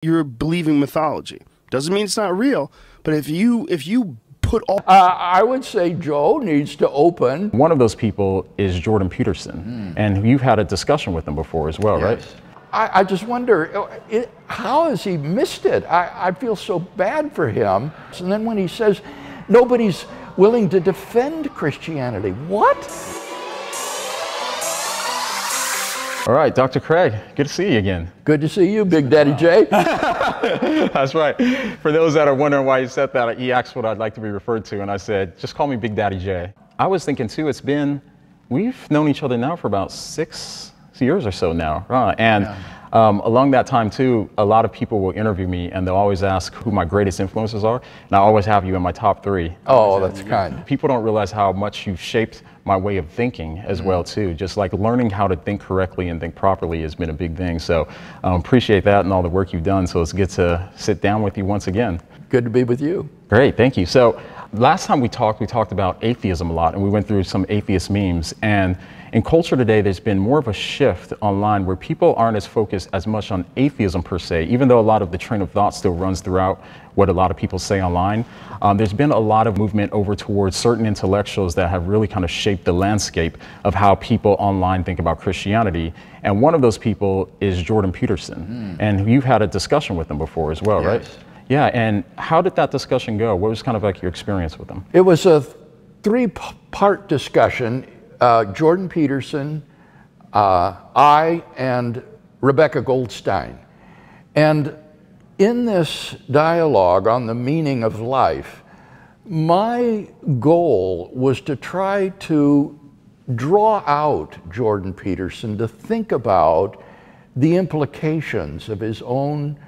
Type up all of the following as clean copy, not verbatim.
you're believing mythology. Doesn't mean it's not real, but if you put all... I would say Joe needs to open. One of those people is Jordan Peterson, and you've had a discussion with him before as well, right? I just wonder, how has he missed it? I feel so bad for him. And then when he says nobody's willing to defend Christianity, what? All right, Dr. Craig, good to see you again. Good to see you, Big Daddy J. That's right. For those that are wondering why he said that, he asked what I'd like to be referred to, and I said, just call me Big Daddy J. I was thinking too, we've known each other now for about 6 years or so now. Along that time too, a lot of people will interview me and they'll always ask who my greatest influences are, and I always have you in my top 3. Oh, that's kind. People don't realize how much you've shaped my way of thinking as well too. Just like learning how to think correctly and think properly has been a big thing. So appreciate that and all the work you've done. So it's good to sit down with you once again. Good to be with you. Great, thank you. So last time we talked about atheism a lot, and we went through some atheist memes. And in culture today, there's been more of a shift online where people aren't as focused as much on atheism per se, even though a lot of the train of thought still runs throughout what a lot of people say online. There's been a lot of movement over towards certain intellectuals that have really kind of shaped the landscape of how people online think about Christianity. And one of those people is Jordan Peterson. And you've had a discussion with him before as well, right? Yeah, and how did that discussion go? What was kind of like your experience with him? It was a 3-part discussion. Jordan Peterson, I, and Rebecca Goldstein. And in this dialogue on the meaning of life, my goal was to try to draw out Jordan Peterson to think about the implications of his own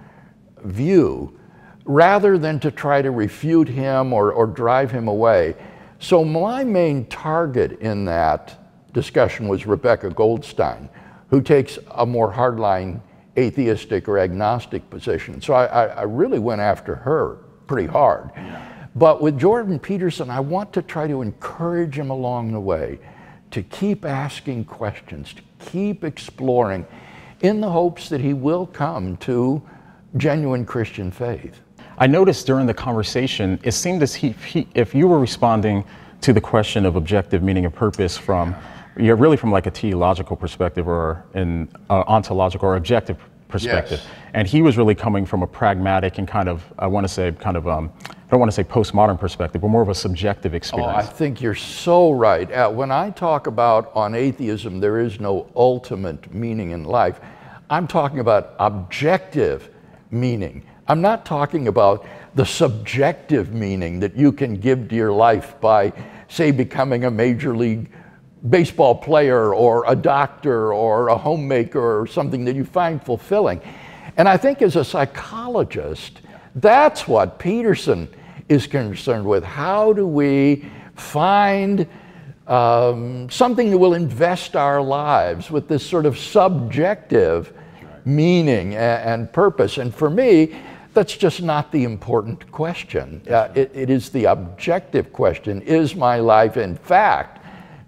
view, rather than to try to refute him or drive him away. So my main target in that discussion was Rebecca Goldstein, who takes a more hardline atheistic or agnostic position. So I really went after her pretty hard. But with Jordan Peterson, I want to try to encourage him along the way to keep asking questions, to keep exploring, in the hopes that he will come to genuine Christian faith. I noticed during the conversation, it seemed as if you were responding to the question of objective meaning and purpose from, you're really from like a teleological perspective or an ontological or objective perspective. And he was really coming from a pragmatic and kind of, I want to say kind of, I don't want to say postmodern perspective, but more of a subjective experience. Oh, I think you're so right. When I talk about on atheism, there is no ultimate meaning in life. I'm talking about objective meaning. I'm not talking about the subjective meaning that you can give to your life by, say, becoming a major league baseball player or a doctor or a homemaker or something that you find fulfilling. And I think as a psychologist, that's what Peterson is concerned with. How do we find something that will invest our lives with this sort of subjective meaning and purpose? And for me, that's just not the important question. It is the objective question. Is my life, in fact,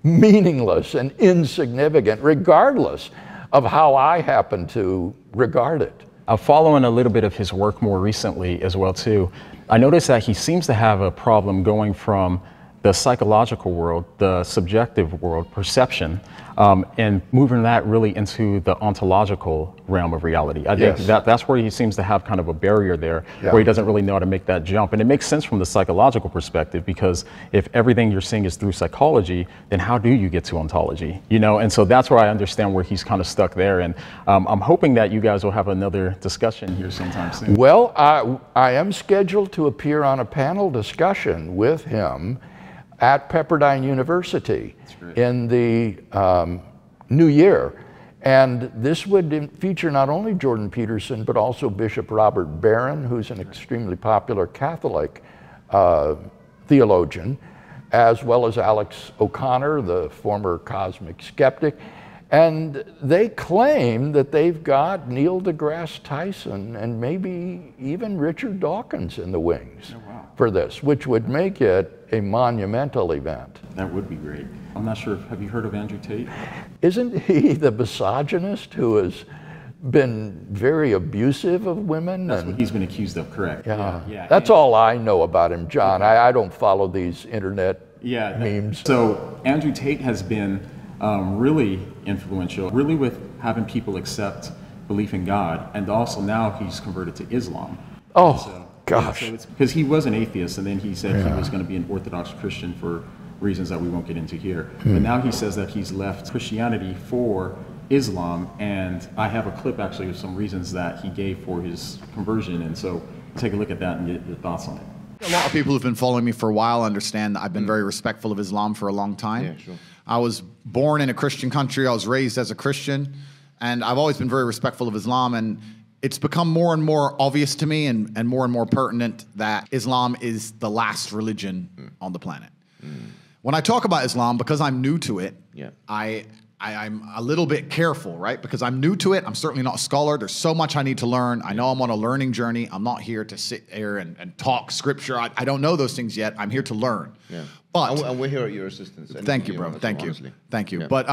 meaningless and insignificant, regardless of how I happen to regard it? Following a little bit of his work more recently as well, too, I noticed that he seems to have a problem going from the psychological world, the subjective world, perception, and moving that really into the ontological realm of reality. I think that's where he seems to have kind of a barrier there, where he doesn't really know how to make that jump. And it makes sense from the psychological perspective, because if everything you're seeing is through psychology, then how do you get to ontology? You know, and so that's where I understand where he's kind of stuck there. And I'm hoping that you guys will have another discussion here sometime soon. Well, I am scheduled to appear on a panel discussion with him at Pepperdine University in the new year. And this would feature not only Jordan Peterson, but also Bishop Robert Barron, who's an extremely popular Catholic theologian, as well as Alex O'Connor, the former cosmic skeptic. And they claim that they've got Neil deGrasse Tyson and maybe even Richard Dawkins in the wings for this, which would make it a monumental event. That would be great. I'm not sure, have you heard of Andrew Tate? Isn't he the misogynist who has been very abusive of women. That's what he's been accused of, correct. Yeah. That's all I know about him, John. Okay. I don't follow these internet memes. So Andrew Tate has been really influential, really with having people accept belief in God, and also now he's converted to Islam. Oh, so, gosh. Yeah, so it's because he was an atheist, and then he said he was going to be an Orthodox Christian for reasons that we won't get into here. But now he says that he's left Christianity for Islam, and I have a clip actually of some reasons that he gave for his conversion, and so take a look at that and get your thoughts on it. A lot of people who've been following me for a while understand that I've been very respectful of Islam for a long time. Yeah, sure. I was born in a Christian country. I was raised as a Christian, and I've always been very respectful of Islam, and it's become more and more obvious to me and more pertinent that Islam is the last religion on the planet. When I talk about Islam, because I'm new to it, I'm a little bit careful, right? Because I'm new to it. I'm certainly not a scholar. There's so much I need to learn. I know I'm on a learning journey. I'm not here to sit here and talk scripture. I don't know those things yet. I'm here to learn. Yeah. But and we're here at your assistance. Thank you, bro. Thank you. Honestly. Thank you. Yeah. But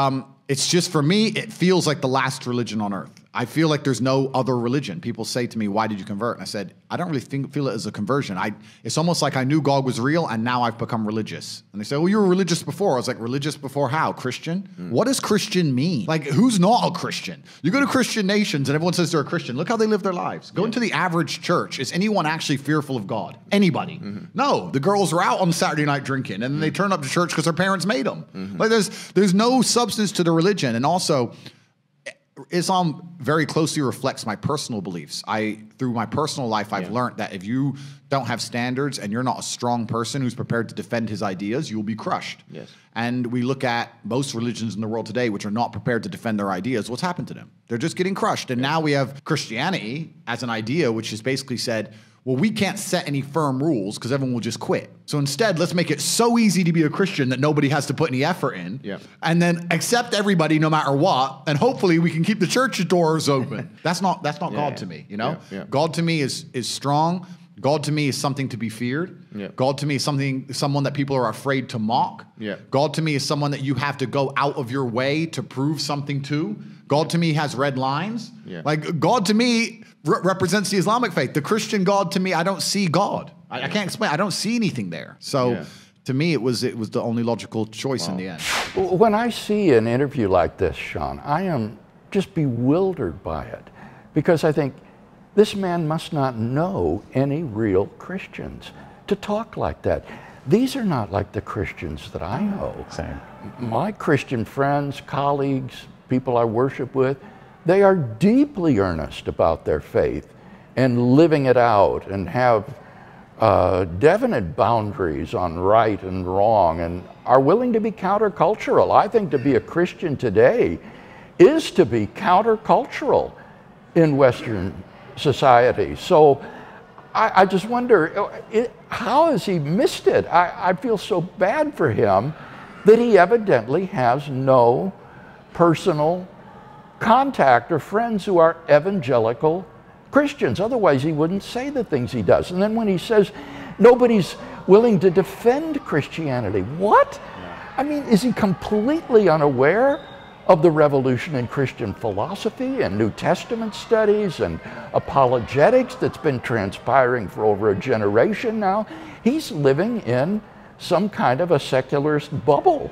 it's just, for me, it feels like the last religion on earth. I feel like there's no other religion. People say to me, why did you convert? And I said, I don't really feel it as a conversion. It's almost like I knew God was real, and now I've become religious. And they say, well, you were religious before. I was like, religious before how? Christian? What does Christian mean? Like, who's not a Christian? You go to Christian nations, and everyone says they're a Christian. Look how they live their lives. Go into the average church. Is anyone actually fearful of God? Anybody? No. The girls are out on Saturday night drinking, and then they turn up to church because their parents made them. Like, there's no substance to the religion. And also, Islam very closely reflects my personal beliefs. Through my personal life, I've learned that if you don't have standards and you're not a strong person who's prepared to defend his ideas, you'll be crushed. Yes. And we look at most religions in the world today which are not prepared to defend their ideas. What's happened to them? They're just getting crushed. And now we have Christianity as an idea which has basically said, well, we can't set any firm rules because everyone will just quit. So instead, let's make it so easy to be a Christian that nobody has to put any effort in. Yeah. And then accept everybody no matter what, and hopefully we can keep the church doors open. That's not God to me, you know? God to me is strong. God to me is something to be feared. God to me is someone that people are afraid to mock. God to me is someone that you have to go out of your way to prove something to. God to me has red lines. Like, God to me represents the Islamic faith. The Christian God to me, I don't see God. I can't explain. I don't see anything there. So to me, it was the only logical choice in the end. When I see an interview like this, Sean, I am just bewildered by it, because I think this man must not know any real Christians to talk like that. These are not like the Christians that I know. Same. My Christian friends, colleagues, people I worship with, they are deeply earnest about their faith and living it out, and have definite boundaries on right and wrong, and are willing to be countercultural. I think to be a Christian today is to be countercultural in Western society. So I just wonder, how has he missed it? I feel so bad for him that he evidently has no personal contact or friends who are evangelical Christians. Otherwise, he wouldn't say the things he does. And then when he says nobody's willing to defend Christianity, what? I mean, is he completely unaware of the revolution in Christian philosophy and New Testament studies and apologetics that's been transpiring for over a generation now? He's living in some kind of a secularist bubble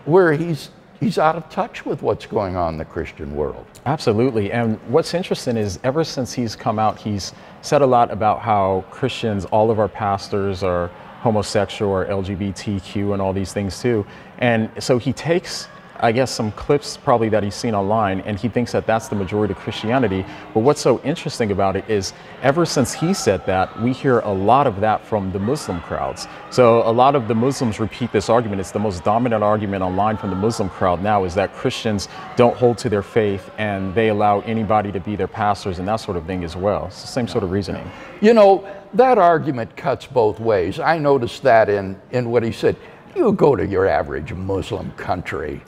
where he's out of touch with what's going on in the Christian world. Absolutely. And what's interesting is, ever since he's come out, he's said a lot about how Christians, all of our pastors are homosexual or LGBTQ and all these things too. And so he takes, I guess, some clips probably that he's seen online, and he thinks that that's the majority of Christianity. But what's so interesting about it is, ever since he said that, we hear a lot of that from the Muslim crowds. So a lot of the Muslims repeat this argument. It's the most dominant argument online from the Muslim crowd now, is that Christians don't hold to their faith and they allow anybody to be their pastors and that sort of thing as well. It's the same sort of reasoning. You know, that argument cuts both ways. I noticed that in what he said. You go to your average Muslim country,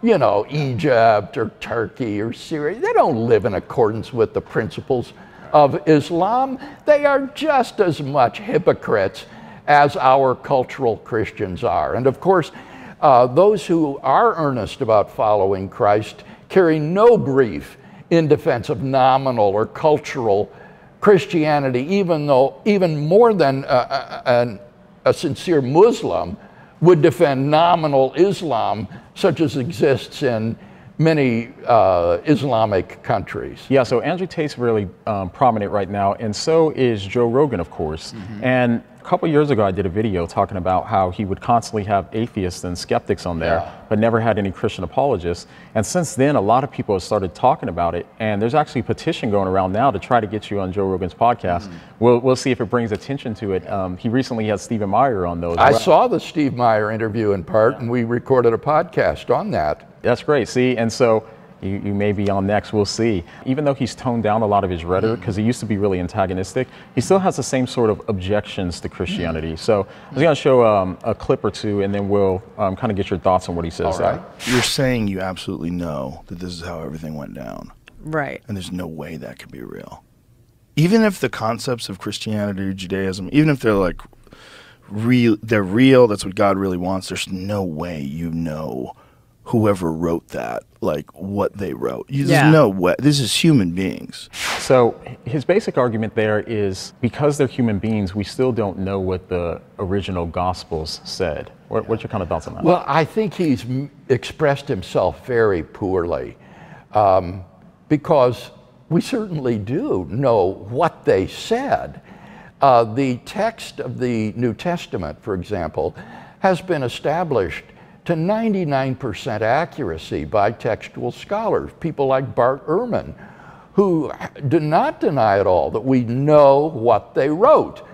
you know, Egypt or Turkey or Syria, they don't live in accordance with the principles of Islam. They are just as much hypocrites as our cultural Christians are. And of course, those who are earnest about following Christ carry no grief in defense of nominal or cultural Christianity, even more than a sincere Muslim would defend nominal Islam, such as exists in many Islamic countries. Yeah, so Andrew Tate's really prominent right now, and so is Joe Rogan, of course. And a couple years ago, I did a video talking about how he would constantly have atheists and skeptics on there, but never had any Christian apologists. And since then, a lot of people have started talking about it, and there's actually a petition going around now to try to get you on Joe Rogan's podcast. We'll see if it brings attention to it. He recently had Stephen Meyer on those. I saw the Steve Meyer interview in part, and we recorded a podcast on that. That's great, see? And so you may be on next, we'll see. Even though he's toned down a lot of his rhetoric, because he used to be really antagonistic, he still has the same sort of objections to Christianity. So I was going to show a clip or two, and then we'll kind of get your thoughts on what he says. All right. You're saying you absolutely know that this is how everything went down. Right. And there's no way that could be real. Even if the concepts of Christianity or Judaism, even if they're like they're real, that's what God really wants, there's no way you know whoever wrote that, like what they wrote. There's no way. This is human beings. So his basic argument there is because they're human beings, we still don't know what the original Gospels said. What's your kind of thoughts on that? Well, I think he's expressed himself very poorly because we certainly do know what they said. The text of the New Testament, for example, has been established to 99% accuracy by textual scholars, people like Bart Ehrman, who do not deny at all that we know what they wrote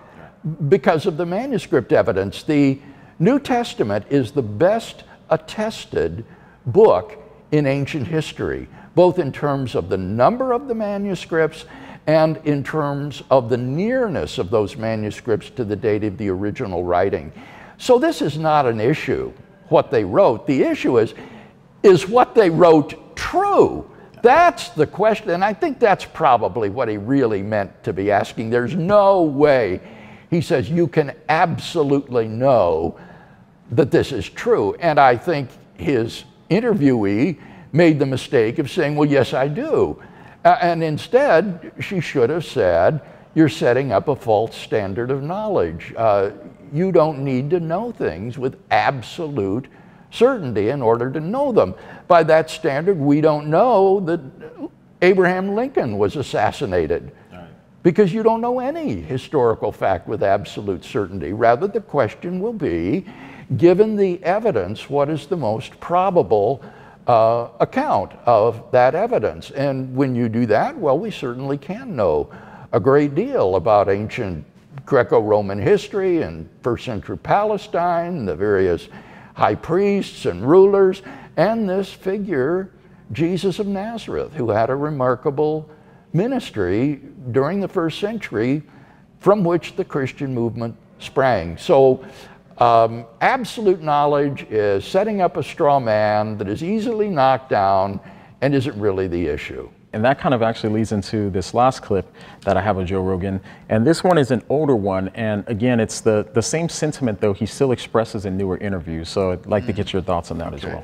because of the manuscript evidence. The New Testament is the best attested book in ancient history, both in terms of the number of the manuscripts and in terms of the nearness of those manuscripts to the date of the original writing. So this is not an issue, what they wrote. The issue is what they wrote true? That's the question, and I think that's probably what he really meant to be asking. There's no way, he says, you can absolutely know that this is true. And I think his interviewee made the mistake of saying, well, yes, I do. And instead, she should have said, you're setting up a false standard of knowledge. You don't need to know things with absolute certainty in order to know them. By that standard, we don't know that Abraham Lincoln was assassinated, because you don't know any historical fact with absolute certainty. Rather, the question will be, given the evidence, what is the most probable account of that evidence? And when you do that, well, we certainly can know a great deal about ancient Greco-Roman history and first century Palestine, the various high priests and rulers, and this figure, Jesus of Nazareth, who had a remarkable ministry during the first century from which the Christian movement sprang. So absolute knowledge is setting up a straw man that is easily knocked down and isn't really the issue. And that kind of actually leads into this last clip that I have of Joe Rogan. And this one is an older one. And again, it's the same sentiment, though, he still expresses in newer interviews. So I'd like to get your thoughts on that as well.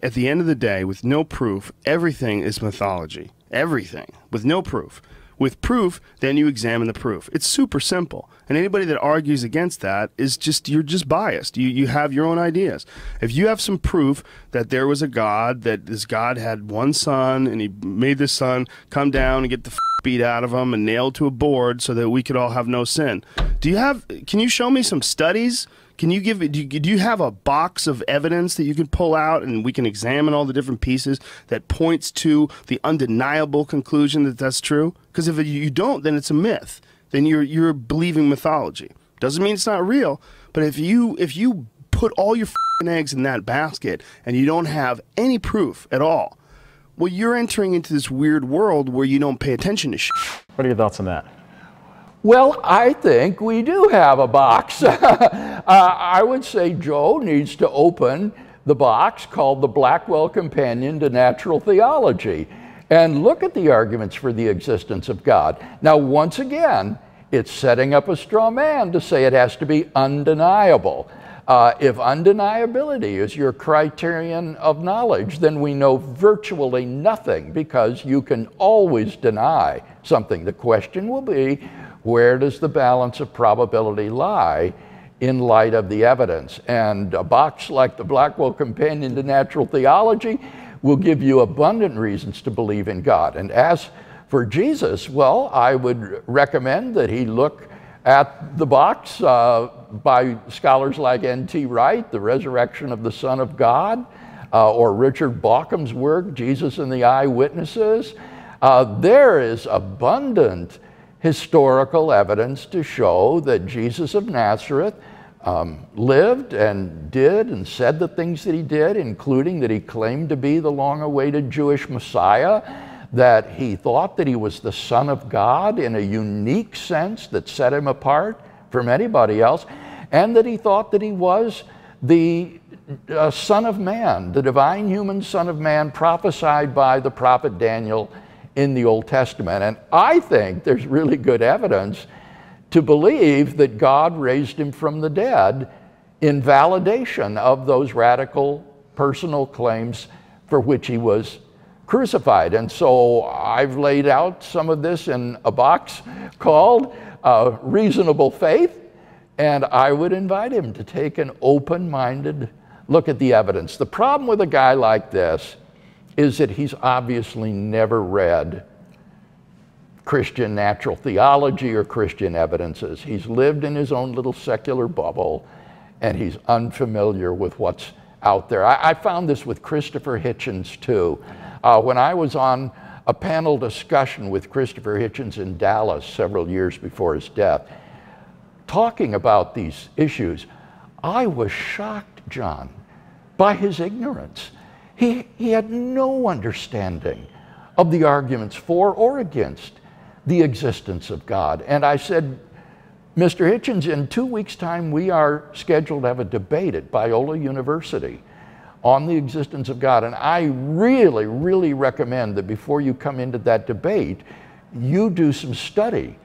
At the end of the day, with no proof, everything is mythology. Everything. With no proof. With proof, then you examine the proof. It's super simple. And anybody that argues against that is you're just biased. You have your own ideas. If you have some proof that there was a God, that this God had one son, and he made this son come down and get the beat out of him and nailed to a board so that we could all have no sin. Can you show me some studies? Can you do you have a box of evidence that you can pull out and we can examine all the different pieces that points to the undeniable conclusion that that's true? Because if you don't, then it's a myth. Then you're believing mythology. Doesn't mean it's not real, but if you put all your eggs in that basket and you don't have any proof at all, well, you're entering into this weird world where you don't pay attention to shit. What are your thoughts on that? Well, I think we do have a box. I would say Joe needs to open the box called the Blackwell Companion to Natural Theology and look at the arguments for the existence of God. Now, once again, it's setting up a straw man to say it has to be undeniable. If undeniability is your criterion of knowledge, then we know virtually nothing, because you can always deny something. The question will be, where does the balance of probability lie in light of the evidence? And a box like the Blackwell Companion to Natural Theology will give you abundant reasons to believe in God. And as for Jesus, well, I would recommend that he look at the box by scholars like N.T. Wright, The Resurrection of the Son of God, or Richard Baucham's work, Jesus and the Eyewitnesses. There is abundant historical evidence to show that Jesus of Nazareth lived and did and said the things that he did, including that he claimed to be the long-awaited Jewish Messiah, that he thought that he was the Son of God in a unique sense that set him apart from anybody else, and that he thought that he was the Son of Man, the divine human Son of Man prophesied by the prophet Daniel in the Old Testament. And I think there's really good evidence to believe that God raised him from the dead in validation of those radical personal claims for which he was crucified. And so I've laid out some of this in a box called Reasonable Faith, and I would invite him to take an open-minded look at the evidence. The problem with a guy like this is that he's obviously never read Christian natural theology or Christian evidences. He's lived in his own little secular bubble, and he's unfamiliar with what's out there. I found this with Christopher Hitchens too. When I was on a panel discussion with Christopher Hitchens in Dallas several years before his death, talking about these issues, I was shocked, John, by his ignorance. He had no understanding of the arguments for or against the existence of God. And I said, Mr. Hitchens, in 2 weeks' time, we are scheduled to have a debate at Biola University on the existence of God. And I really, really recommend that before you come into that debate, you do some study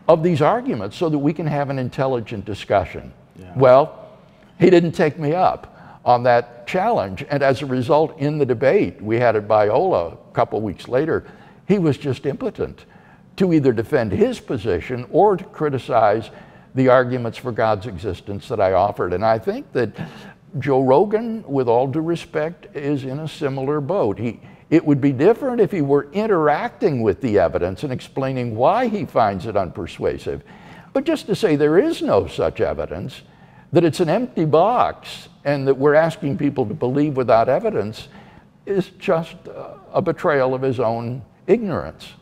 of these arguments so that we can have an intelligent discussion. Yeah. Well, he didn't take me up on that challenge. And as a result, in the debate we had at Biola a couple weeks later, he was just impotent to either defend his position or to criticize the arguments for God's existence that I offered. And I think that Joe Rogan, with all due respect, is in a similar boat. It would be different if he were interacting with the evidence and explaining why he finds it unpersuasive. But just to say there is no such evidence, that it's an empty box, and that we're asking people to believe without evidence, is just a betrayal of his own ignorance.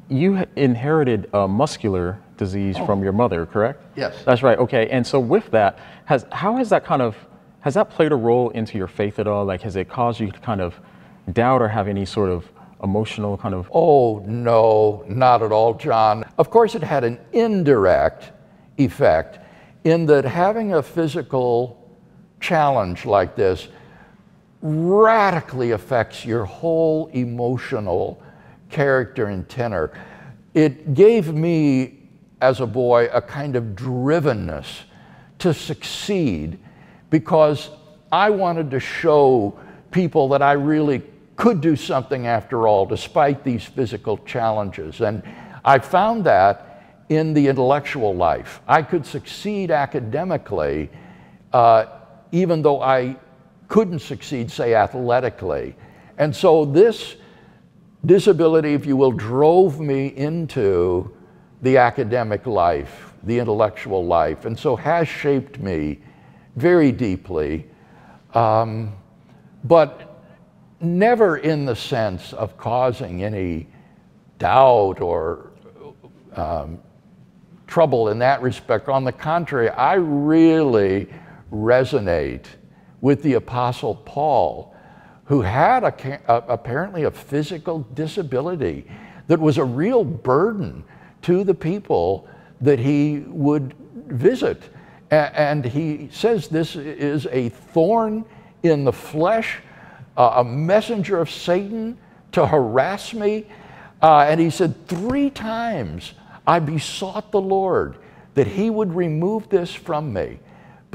You inherited a muscular disease from your mother, correct? Yes. That's right, okay. And so with that, has that played a role into your faith at all? Like, has it caused you to kind of doubt or have any sort of emotional kind of... Oh, no, not at all, John. Of course, it had an indirect effect in that having a physical challenge like this radically affects your whole emotional character and tenor. It gave me, as a boy, a kind of drivenness to succeed, because I wanted to show people that I really could do something after all, despite these physical challenges. And I found that in the intellectual life. I could succeed academically, even though I couldn't succeed, say, athletically. And so this disability, if you will, drove me into the academic life, the intellectual life, and so has shaped me very deeply, but never in the sense of causing any doubt or trouble in that respect. On the contrary, I really resonate with the Apostle Paul, who had apparently a physical disability that was a real burden to the people that he would visit. And he says this is a thorn in the flesh, a messenger of Satan to harass me. And he said, 3 times I besought the Lord that he would remove this from me.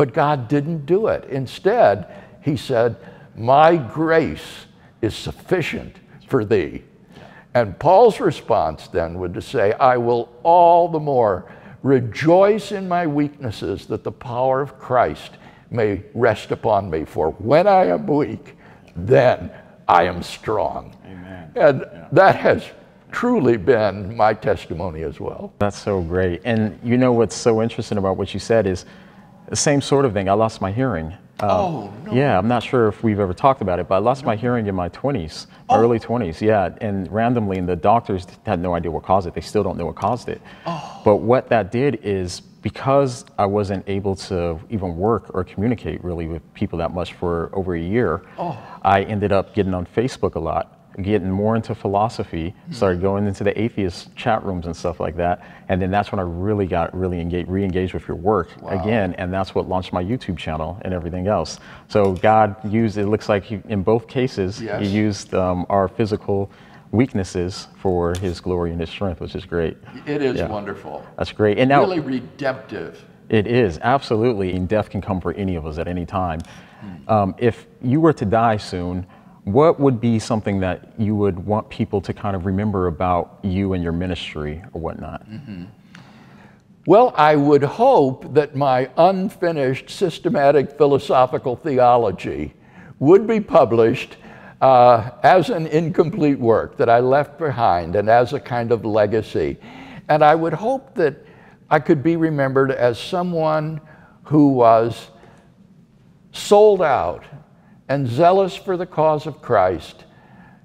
But God didn't do it. Instead, he said, my grace is sufficient for thee. And Paul's response then would to say, I will all the more rejoice in my weaknesses, that the power of Christ may rest upon me. For when I am weak, then I am strong. Amen. And that has truly been my testimony as well. That's so great. And you know what's so interesting about what you said is the same sort of thing. I lost my hearing. Oh, no. Yeah, I'm not sure if we've ever talked about it, but I lost my hearing in my 20s, my early 20s, yeah. And randomly, and the doctors had no idea what caused it. They still don't know what caused it. But what that did is, because I wasn't able to even work or communicate really with people that much for over a year, I ended up getting on Facebook a lot, getting more into philosophy, started going into the atheist chat rooms and stuff like that. And then that's when I really got re-engaged with your work again. And that's what launched my YouTube channel and everything else. So God used, it looks like in both cases, he used our physical weaknesses for his glory and his strength, which is great. It is wonderful. That's great. And now, really redemptive. It is, absolutely. And death can come for any of us at any time. If you were to die soon, what would be something that you would want people to kind of remember about you and your ministry or whatnot? Well, I would hope that my unfinished systematic philosophical theology would be published as an incomplete work that I left behind and as a kind of legacy. And I would hope that I could be remembered as someone who was sold out and zealous for the cause of Christ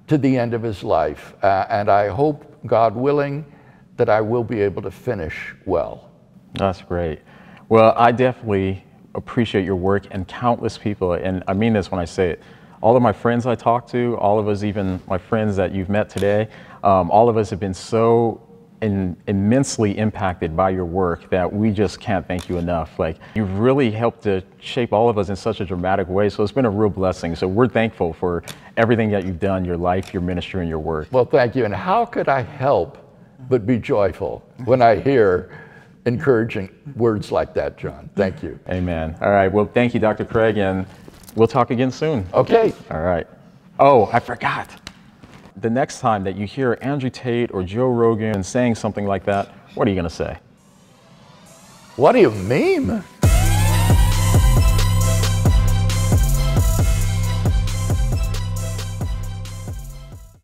to the end of his life. And I hope, God willing, that I will be able to finish well. That's great. Well, I definitely appreciate your work, and countless people, and I mean this when I say it, all of my friends I talk to, all of us, even my friends that you've met today, all of us have been so immensely impacted by your work that we just can't thank you enough. Like, you've really helped to shape all of us in such a dramatic way, so it's been a real blessing. So we're thankful for everything that you've done, your life, your ministry, and your work. Well, thank you. And how could I help but be joyful when I hear encouraging words like that, John? Thank you. Amen. All right. Well, thank you, Dr. Craig, and we'll talk again soon. Okay. All right. Oh, I forgot. The next time that you hear Andrew Tate or Joe Rogan saying something like that, what are you going to say? What do you mean?